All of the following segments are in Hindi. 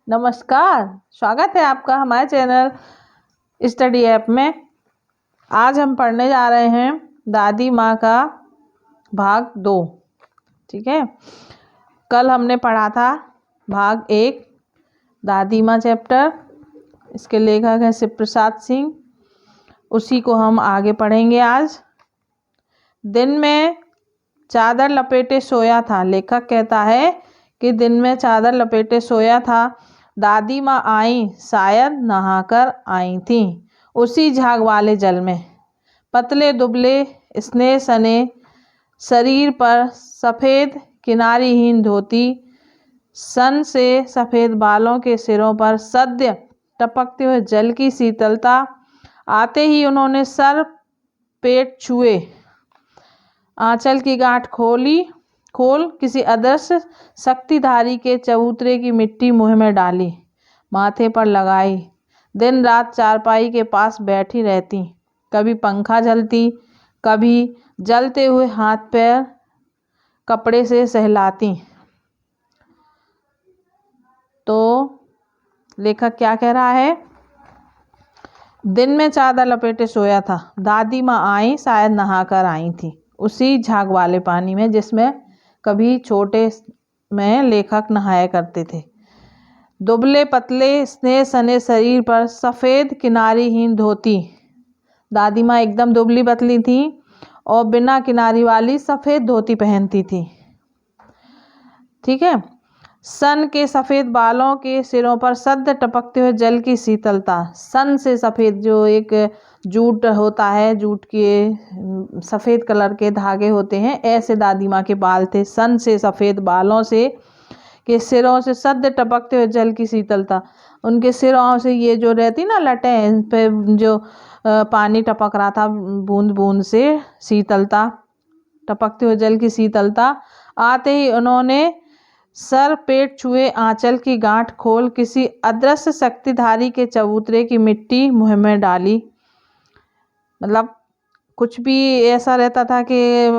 नमस्कार, स्वागत है आपका हमारे चैनल स्टडी ऐप में। आज हम पढ़ने जा रहे हैं दादी माँ का भाग 2। ठीक है, कल हमने पढ़ा था भाग 1 दादी माँ चैप्टर। इसके लेखक हैं शिव प्रसाद सिंह। उसी को हम आगे पढ़ेंगे आज। दिन में चादर लपेटे सोया था। लेखक कहता है कि दिन में चादर लपेटे सोया था। दादी माँ आई, शायद नहाकर आई थीं उसी झाग वाले जल में। पतले दुबले स्नेह सने शरीर पर सफ़ेद किनारीहीन धोती, सन से सफ़ेद बालों के सिरों पर सद्य टपकते हुए जल की शीतलता। आते ही उन्होंने सर पेट छुए, आंचल की गांठ खोल किसी अदृश्य शक्तिधारी के चबूतरे की मिट्टी मुँह में डाली, माथे पर लगाई। दिन रात चारपाई के पास बैठी रहती। कभी पंखा झलती, कभी जलते हुए हाथ पैर कपड़े से सहलाती। तो लेखक क्या कह रहा है? दिन में चादर लपेटे सोया था। दादी माँ आई, शायद नहाकर आई थी उसी झाग वाले पानी में जिसमें कभी छोटे में लेखक नहाया करते थे। दुबले पतले स्नेह सने शरीर पर सफ़ेद किनारीहीन धोती। दादी माँ एकदम दुबली पतली थी और बिना किनारी वाली सफ़ेद धोती पहनती थी। ठीक है। सन के सफ़ेद बालों के सिरों पर सद्य टपकते हुए जल की शीतलता। सन से सफ़ेद, जो एक जूट होता है, जूट के सफ़ेद कलर के धागे होते हैं, ऐसे दादी माँ के बाल थे। सन से सफ़ेद बालों से के सिरों से सद्य टपकते हुए जल की शीतलता। उनके सिरों से ये जो रहती ना लटें, इन पे जो पानी टपक रहा था बूंद बूंद से, शीतलता, टपकते हुए जल की शीतलता। आते ही उन्होंने सर पेट छुए, आंचल की गांठ खोल किसी अदृश्य शक्तिधारी के चबूतरे की मिट्टी मुँह में डाली। मतलब कुछ भी ऐसा रहता था कि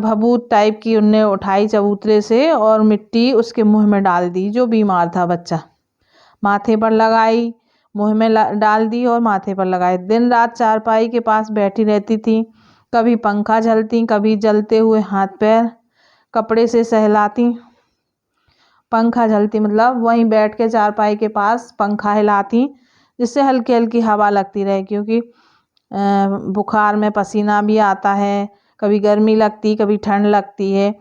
भभूत टाइप की उनने उठाई चबूतरे से और मिट्टी उसके मुंह में डाल दी, जो बीमार था बच्चा। माथे पर लगाई, मुंह में डाल दी और माथे पर लगाई। दिन रात चारपाई के पास बैठी रहती थी। कभी पंखा झलती, कभी जलते हुए हाथ पैर कपड़े से सहलाती। पंखा झलती मतलब वहीं बैठ के चारपाई के पास पंखा हिलाती, जिससे हल्की हल्की हवा लगती रहे, क्योंकि बुखार में पसीना भी आता है, कभी गर्मी लगती, कभी ठंड लगती है।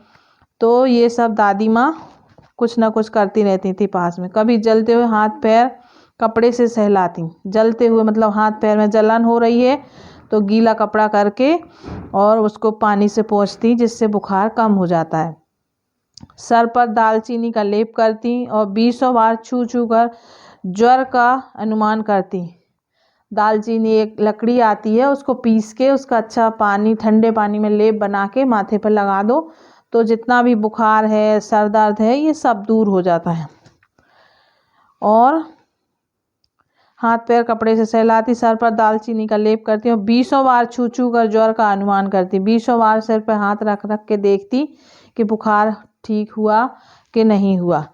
तो ये सब दादी माँ कुछ ना कुछ करती रहती थी पास में। कभी जलते हुए हाथ पैर कपड़े से सहलाती। जलते हुए मतलब हाथ पैर में जलन हो रही है तो गीला कपड़ा करके और उसको पानी से पोंछती, जिससे बुखार कम हो जाता है। सर पर दालचीनी का लेप करती और 20 बार छू छू कर ज्वर का अनुमान करती। दालचीनी एक लकड़ी आती है, उसको पीस के उसका अच्छा पानी, ठंडे पानी में लेप बना के माथे पर लगा दो तो जितना भी बुखार है, सर दर्द है, ये सब दूर हो जाता है। और हाथ पैर कपड़े से सहलाती, सर पर दालचीनी का लेप करती और 20 बार छू छू कर ज्वर का अनुमान करती। 20 बार सिर पर हाथ रख रख के देखती कि बुखार ठीक हुआ कि नहीं हुआ,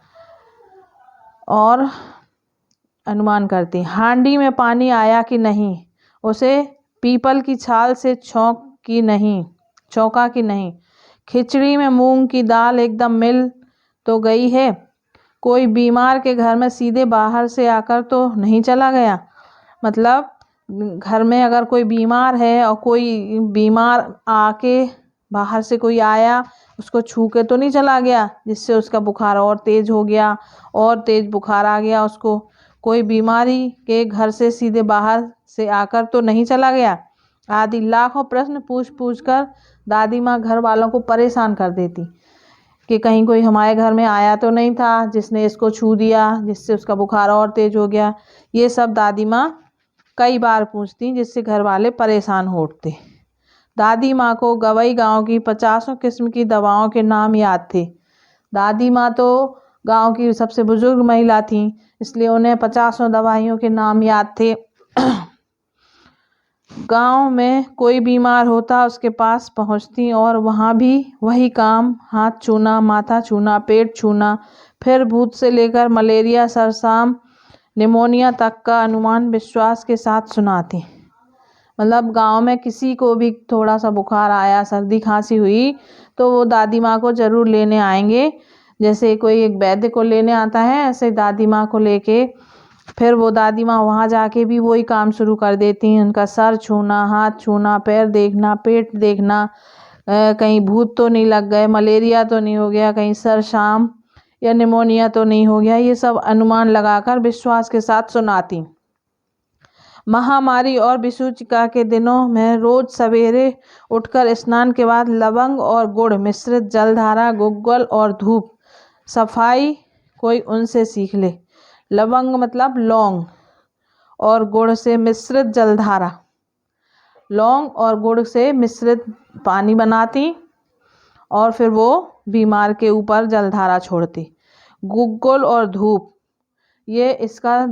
और अनुमान करती। हांडी में पानी आया कि नहीं, उसे पीपल की छाल से छौंका कि नहीं, खिचड़ी में मूंग की दाल एकदम मिल तो गई है, कोई बीमार के घर में सीधे बाहर से आकर तो नहीं चला गया। मतलब घर में अगर कोई बीमार है और कोई बीमार आके बाहर से कोई आया, उसको छू के तो नहीं चला गया, जिससे उसका बुखार और तेज हो गया, और तेज बुखार आ गया उसको। कोई बीमारी के घर से सीधे बाहर से आकर तो नहीं चला गया, आदि लाखों प्रश्न पूछ कर दादी माँ घर वालों को परेशान कर देती कि कहीं कोई हमारे घर में आया तो नहीं था जिसने इसको छू दिया, जिससे उसका बुखार और तेज हो गया। ये सब दादी माँ कई बार पूछती, जिससे घर वाले परेशान हो उठते। दादी माँ को गवई गांव की 50 किस्म की दवाओं के नाम याद थे। दादी माँ तो गांव की सबसे बुजुर्ग महिला थी, इसलिए उन्हें 50 दवाइयों के नाम याद थे। गांव में कोई बीमार होता उसके पास पहुंचती और वहां भी वही काम, हाथ छूना, माथा छूना, पेट छूना, फिर भूत से लेकर मलेरिया, सरसाम, निमोनिया तक का अनुमान विश्वास के साथ सुनाती। मतलब गांव में किसी को भी थोड़ा सा बुखार आया, सर्दी खांसी हुई, तो वो दादी माँ को जरूर लेने आएंगे। जैसे कोई एक वैद्य को लेने आता है, ऐसे दादी माँ को लेके फिर वो दादी माँ वहाँ जाके भी वही काम शुरू कर देती हैं। उनका सर छूना, हाथ छूना, पैर देखना, पेट देखना, कहीं भूत तो नहीं लग गए, मलेरिया तो नहीं हो गया, कहीं सरसाम या निमोनिया तो नहीं हो गया, ये सब अनुमान लगाकर विश्वास के साथ सुनाती। महामारी और विषुचिका के दिनों में रोज सवेरे उठकर स्नान के बाद लवंग और गुड़ मिश्रित जलधारा, गुग्गल और धूप सफाई कोई उनसे सीख ले। लवंग मतलब लौंग और गुड़ से मिश्रित जलधारा, लौंग और गुड़ से मिश्रित पानी बनाती और फिर वो बीमार के ऊपर जलधारा छोड़ती। गुग्गल और धूप, ये इसका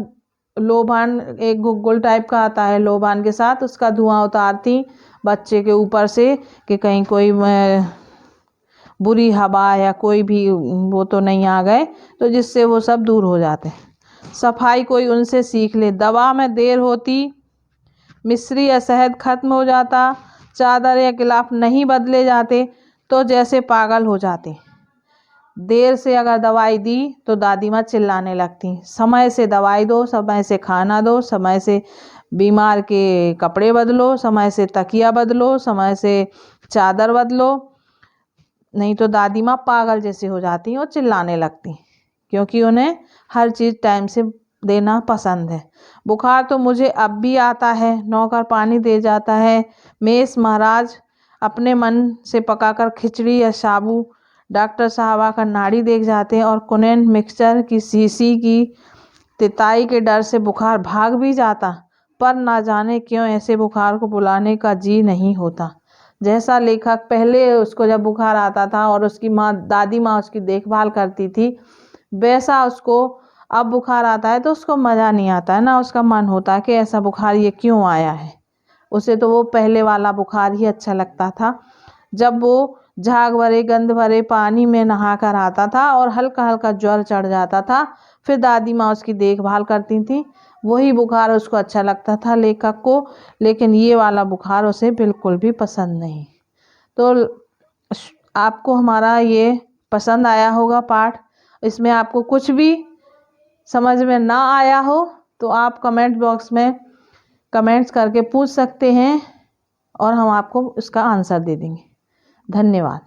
लोबान एक गुग्गल टाइप का आता है, लोबान के साथ उसका धुआं उतारती बच्चे के ऊपर से कि कहीं कोई बुरी हवा या कोई भी वो तो नहीं आ गए, तो जिससे वो सब दूर हो जाते। सफाई कोई उनसे सीख ले। दवा में देर होती, मिश्री या शहद खत्म हो जाता, चादर या गिलाफ नहीं बदले जाते तो जैसे पागल हो जाते। देर से अगर दवाई दी तो दादी माँ चिल्लाने लगती। समय से दवाई दो, समय से खाना दो, समय से बीमार के कपड़े बदलो, समय से तकिया बदलो, समय से चादर बदलो, नहीं तो दादी माँ पागल जैसे हो जाती और चिल्लाने लगती, क्योंकि उन्हें हर चीज़ टाइम से देना पसंद है। बुखार तो मुझे अब भी आता है, नौकर पानी दे जाता है, मेष महाराज अपने मन से पकाकर खिचड़ी या साबू डॉक्टर साहब आकर नाड़ी देख जाते हैं और कुनैन मिक्सचर की शीशी की तिताई के डर से बुखार भाग भी जाता, पर ना जाने क्यों ऐसे बुखार को बुलाने का जी नहीं होता। जैसा लेखक पहले उसको जब बुखार आता था और उसकी माँ दादी माँ उसकी देखभाल करती थी, वैसा उसको अब बुखार आता है तो उसको मज़ा नहीं आता है ना, उसका मन होता है कि ऐसा बुखार ये क्यों आया है। उसे तो वो पहले वाला बुखार ही अच्छा लगता था, जब वो झाग भरे गंध भरे पानी में नहा कर आता था और हल्का हल्का ज्वर चढ़ जाता था, फिर दादी माँ उसकी देखभाल करती थी, वही बुखार उसको अच्छा लगता था लेखक को। लेकिन ये वाला बुखार उसे बिल्कुल भी पसंद नहीं। तो आपको हमारा ये पसंद आया होगा पाठ। इसमें आपको कुछ भी समझ में ना आया हो तो आप कमेंट बॉक्स में कमेंट्स करके पूछ सकते हैं और हम आपको उसका आंसर दे देंगे। धन्यवाद।